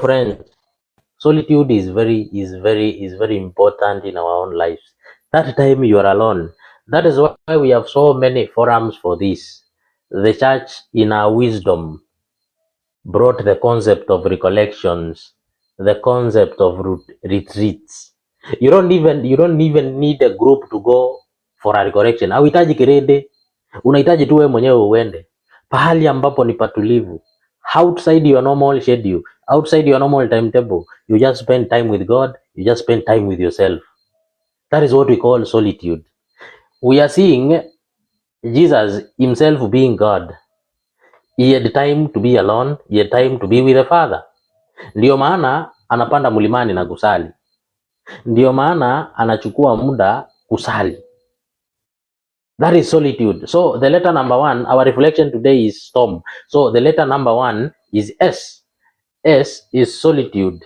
friends, solitude is very important in our own lives. That time you are alone. That is why we have so many forums for this. The church, in our wisdom, brought the concept of recollections, the concept of retreats. You don't even need a group to go for a recollection. Hauhitaji kirede, unahitaji tu wewe mwenyewe uende pahali ambapo ni patulivu, outside your normal schedule, outside your normal timetable. You just spend time with God, you just spend time with yourself. That is what we call solitude. We are seeing Jesus himself being God. He had time to be alone, he had time to be with the Father. Ndio maana anapanda mlimani na kusali, ndio maana anachukua muda kusali. That is solitude. So the letter number 1, our reflection today is storm. So the letter number 1 is S. S is solitude.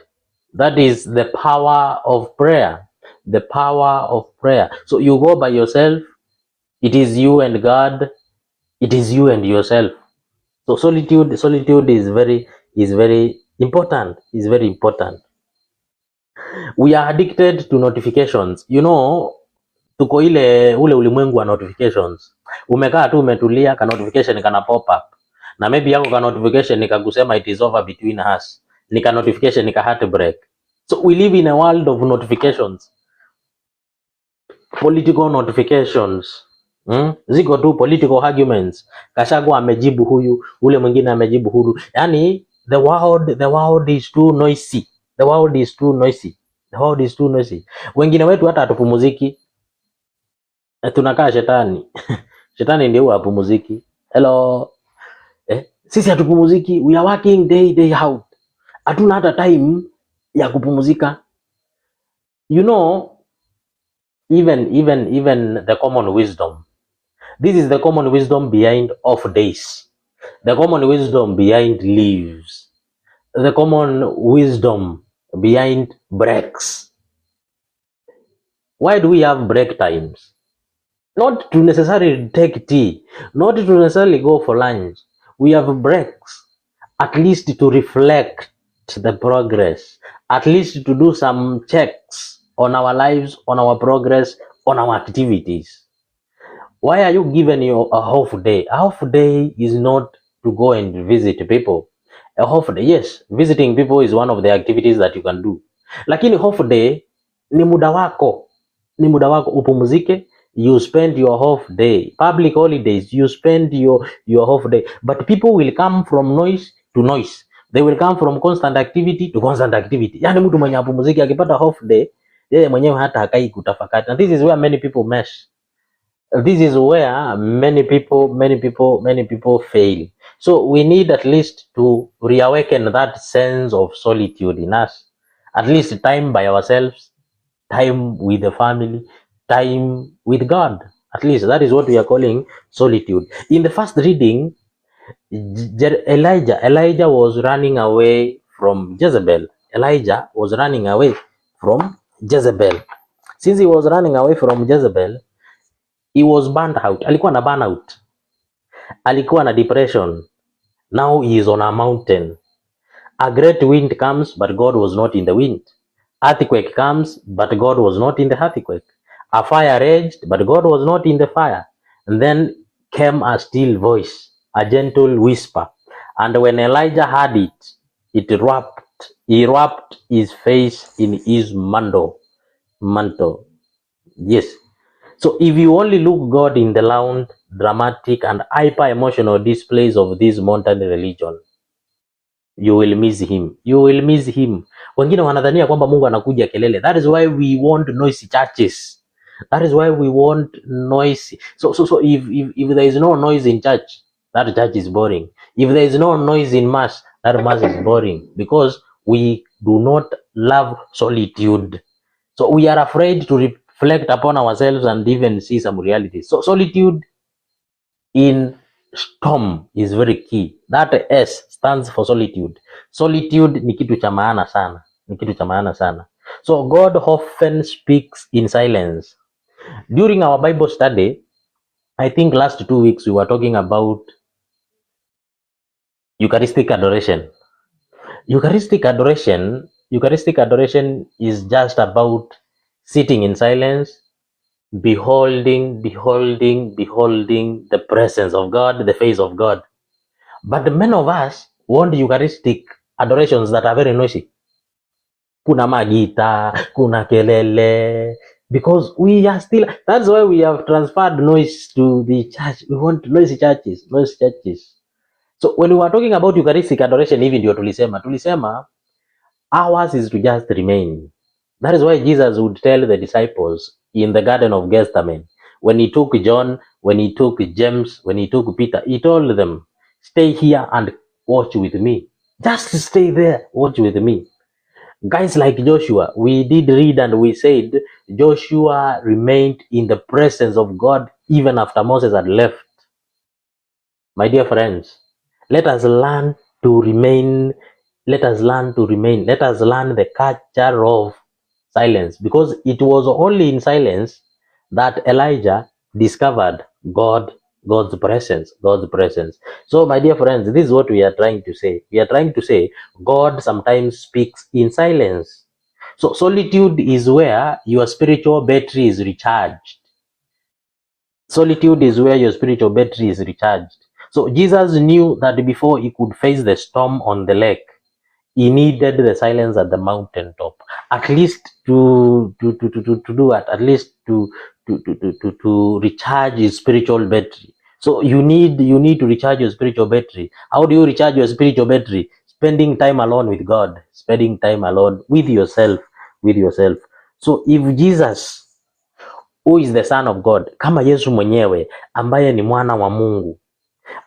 That is the power of prayer. The power of prayer. So you go by yourself. It is you and God. It is you and yourself. So solitude is very important. Is very important. We are addicted to notifications. You know, tuko ule ulimwengu wa notifications. Umekaa tu umetulia, ka notification kana pop up, na maybe yako ka notification nikakusema it is over between us, nika notification nika heartbreak. So we live in a world of notifications, political notifications. Ziko tu political arguments. Kashagwa amejibu huyu, ule mwingine amejibu huyu. Yani the world is too noisy. The world is too noisy. The world is too noisy. Wengine wetu hata hatupumuziki. Tunakaa shetani. Shetani ndio hapumuziki. Hello. Sisi hatupumuziki. We are working day out. Hatuna hata time ya kupumuzika. You know, even the common wisdom. This is the common wisdom behind off days. The common wisdom behind leaves. The common wisdom behind breaks. Why do we have break times? Not to necessarily take tea, not to necessarily go for lunch. We have breaks, at least to reflect the progress, at least to do some checks on our lives, on our progress, on our activities. Why are you given a half day? A half day is not to go and visit people. A half day, yes, visiting people is one of the activities that you can do. Lakini half day ni muda wako upumzike. You spend your half day. Public holidays, you spend your half day. But people will come from noise to noise. They will come from constant activity to constant activity. Yani mtu mwenye apumziki akipata half day, yeye mwenyewe hata hakai kutafakari. And this is where many people mess. This is where many people fail. So we need at least to reawaken that sense of solitude in us. At least time by ourselves, time with the family, time with God. At least that is what we are calling solitude. In the first reading, Elijah was running away from Jezebel. Elijah was running away from Jezebel. Since he was running away from Jezebel, he was burned out. Alikuwa na burnout. Alikuwa na depression. Now he is on a mountain. A great wind comes, but God was not in the wind. Earthquake comes, but God was not in the earthquake. A fire raged, but God was not in the fire. And then came a still voice, a gentle whisper. And when Elijah heard it, he wrapped his face in his mantle. Yes. So if you only look God in the loud, dramatic, and hyper-emotional displays of this modern religion, you will miss him. You will miss him. Wengine wanadhania kwamba Mungu anakuja kelele. That is why we want noisy churches. That is why we want noisy. So if there is no noise in church, that church is boring. If there is no noise in mass, that mass is boring, because we do not love solitude. So we are afraid to reflect upon ourselves and even see some realities. So solitude in storm is very key. That S stands for solitude. Solitude ni kitu cha maana sana. Ni kitu cha maana sana. So God often speaks in silence. During our Bible study, I think last 2 weeks we were talking about Eucharistic adoration. Eucharistic adoration is just about sitting in silence, beholding the presence of God, the face of God. But many of us want Eucharistic adorations that are very noisy. Kuna magita, kuna kelele, because we are still, that's why we have transferred noise to the church. We want noisy churches. So when we were talking about Eucharistic adoration, even ndio tulisema ours is to just remain. That is why Jesus would tell the disciples in the Garden of Gethsemane, when he took John, when he took James, when he took Peter, he told them, stay here and watch with me. Just stay there, watch with me. Guys like Joshua, we did read and we said Joshua remained in the presence of God even after Moses had left. My dear friends, let us learn to remain. Let us learn the culture of silence, because it was only in silence that Elijah discovered God's presence. So my dear friends, this is what we are trying to say. We are trying to say God sometimes speaks in silence. So solitude is where your spiritual battery is recharged. Solitude is where your spiritual battery is recharged. So Jesus knew that before he could face the storm on the lake, he needed the silence at the mountaintop, at least to do what? At least to recharge his spiritual battery. So you need to recharge your spiritual battery. How do you recharge your spiritual battery? Spending time alone with God, spending time alone with yourself. So if Jesus, who is the son of God, kama Yesu mwenyewe ambaye ni mwana wa Mungu,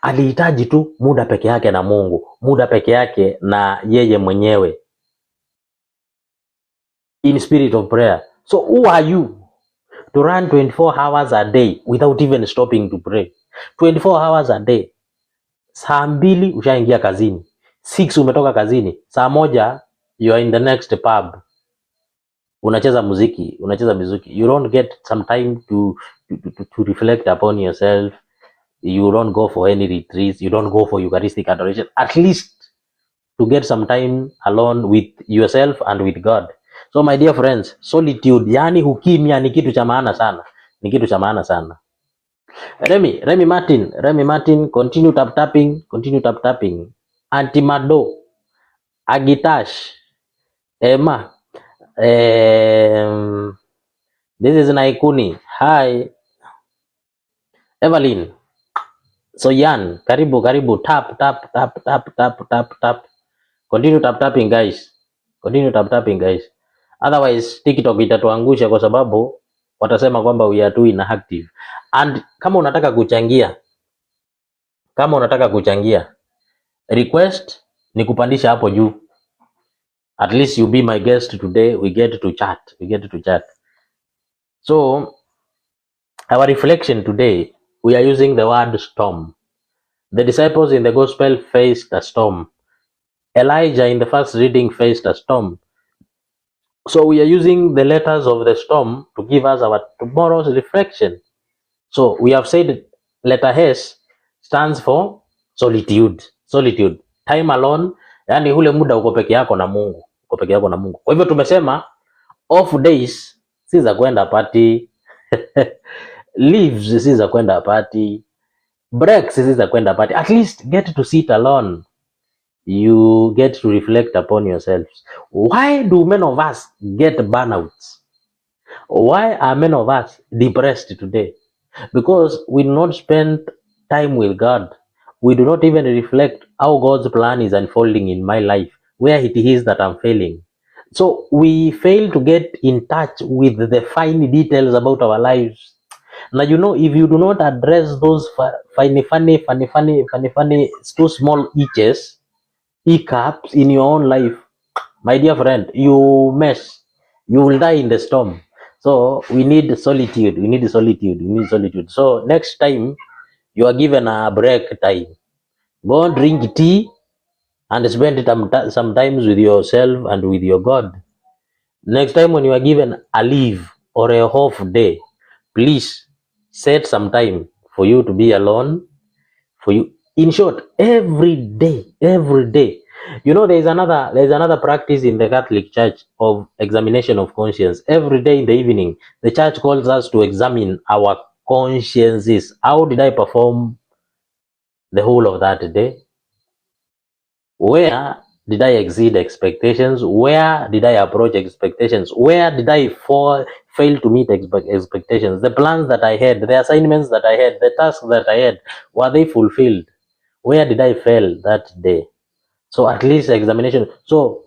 alihitaji tu muda peke yake na Mungu, muda peke yake na yeye mwenyewe, in spirit of prayer. So who are you to run 24 hours a day without even stopping to pray? 24 hours a day. Saa 2 ushaingia kazini, 6 umetoka kazini, saa 1 you are in the next pub, unacheza muziki. You don't get some time to reflect upon yourself. You don't go for any retreats, you don't go for Eucharistic adoration, at least to get some time alone with yourself and with God. So my dear friends, solitude, yani ukimya ni kitu cha maana sana. Remy Martin, continue tap tapping. Antimado, Agitash, Emma, this is Naikuni. Hi, Evelyn. So Yan, karibu, tap. Continue tap tapping guys. Otherwise TikTok itatuangusha kwa sababu watasema kwamba we are too inactive. And kama unataka kuchangia, request ni kupandisha hapo juu. At least you be my guest today, we get to chat. So our reflection today, we are using the word storm. The disciples in the gospel faced a storm. Elijah in the first reading faced a storm. So we are using the letters of the storm to give us our tomorrow's reflection. So we have said letter S stands for solitude. Time alone, yani ule muda uko peke yako na Mungu. Kwa hivyo tumesema off days si za kwenda party. Leaves si za kwenda party. Breaks si za kwenda party. At least get to sit alone. You get to reflect upon yourselves. Why do many of us get burnouts? Why are many of us depressed today? Because we do not spend time with God. We do not even reflect how God's plan is unfolding in my life, where it is that I'm failing. So we fail to get in touch with the fine details about our lives. Now, you know, if you do not address those funny, too small hiccups in your own life, my dear friend, you will die in the storm. So we need solitude. So next time you are given a break time, go and drink tea and spend it sometimes with yourself and with your God. Next time when you are given a leave or a off day, please set some time for you to be alone. In short, every day, You know, there's another practice in the Catholic Church of examination of conscience. Every day in the evening, the church calls us to examine our consciences. How did I perform the whole of that day? Where did I exceed expectations? Where did I approach expectations? Where did I fail to meet expectations? The plans that I had, the assignments that I had, the tasks that I had, were they fulfilled? Where did I fail that day? So at least examination. So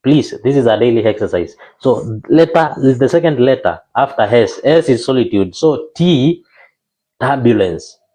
please, this is a daily exercise. So letter, the second letter after S is solitude. So T, turbulence.